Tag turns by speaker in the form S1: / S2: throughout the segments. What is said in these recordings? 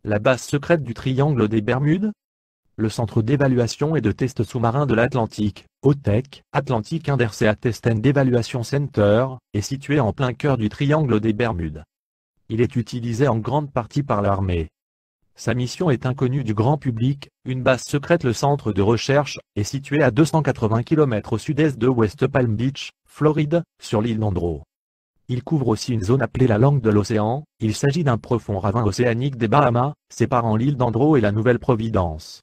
S1: La base secrète du triangle des Bermudes? Le centre d'évaluation et de tests sous-marins de l'Atlantique, OTEC, Atlantic Undersea Test and Evaluation Center, est situé en plein cœur du triangle des Bermudes. Il est utilisé en grande partie par l'armée. Sa mission est inconnue du grand public. Une base secrète, le centre de recherche, est situé à 280 km au sud-est de West Palm Beach, Floride, sur l'île d'Andros. Il couvre aussi une zone appelée la langue de l'océan. Il s'agit d'un profond ravin océanique des Bahamas, séparant l'île d'Andros et la Nouvelle-Providence.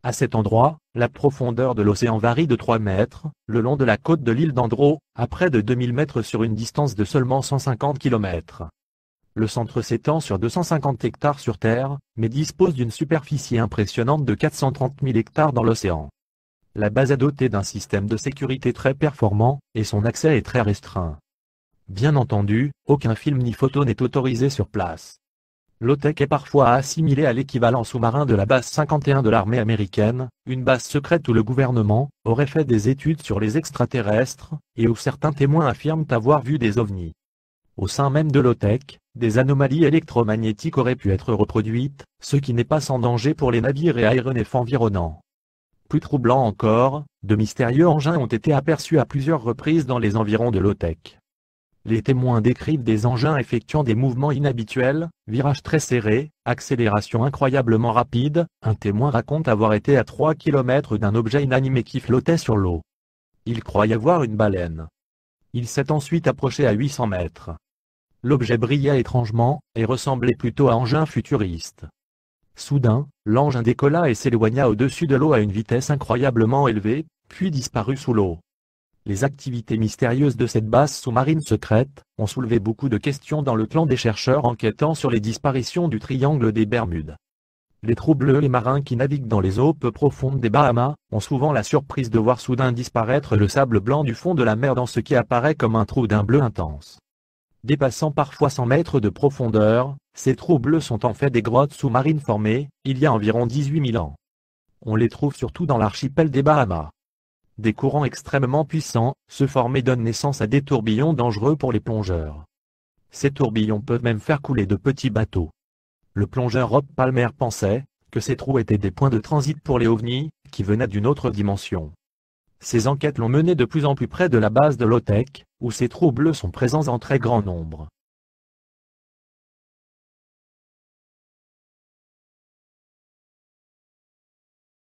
S1: À cet endroit, la profondeur de l'océan varie de 3 mètres, le long de la côte de l'île d'Andros, à près de 2000 mètres sur une distance de seulement 150 km. Le centre s'étend sur 250 hectares sur Terre, mais dispose d'une superficie impressionnante de 430 000 hectares dans l'océan. La base est dotée d'un système de sécurité très performant, et son accès est très restreint. Bien entendu, aucun film ni photo n'est autorisé sur place. L'OTEC est parfois assimilé à l'équivalent sous-marin de la base 51 de l'armée américaine, une base secrète où le gouvernement aurait fait des études sur les extraterrestres, et où certains témoins affirment avoir vu des ovnis. Au sein même de l'OTEC, des anomalies électromagnétiques auraient pu être reproduites, ce qui n'est pas sans danger pour les navires et aéronefs environnants. Plus troublant encore, de mystérieux engins ont été aperçus à plusieurs reprises dans les environs de l'OTEC. Les témoins décrivent des engins effectuant des mouvements inhabituels, virages très serrés, accélération incroyablement rapide. Un témoin raconte avoir été à 3 km d'un objet inanimé qui flottait sur l'eau. Il croyait voir une baleine. Il s'est ensuite approché à 800 mètres. L'objet brillait étrangement, et ressemblait plutôt à un engin futuriste. Soudain, l'engin décolla et s'éloigna au-dessus de l'eau à une vitesse incroyablement élevée, puis disparut sous l'eau. Les activités mystérieuses de cette base sous-marine secrète ont soulevé beaucoup de questions dans le clan des chercheurs enquêtant sur les disparitions du triangle des Bermudes. Les troubleux, les marins qui naviguent dans les eaux peu profondes des Bahamas, ont souvent la surprise de voir soudain disparaître le sable blanc du fond de la mer dans ce qui apparaît comme un trou d'un bleu intense. Dépassant parfois 100 mètres de profondeur, ces trous bleus sont en fait des grottes sous-marines formées, il y a environ 18 000 ans. On les trouve surtout dans l'archipel des Bahamas. Des courants extrêmement puissants se forment et donnent naissance à des tourbillons dangereux pour les plongeurs. Ces tourbillons peuvent même faire couler de petits bateaux. Le plongeur Rob Palmer pensait que ces trous étaient des points de transit pour les ovnis, qui venaient d'une autre dimension. Ces enquêtes l'ont mené de plus en plus près de la base de l'OTEC, où ces trous bleus sont présents en très grand nombre.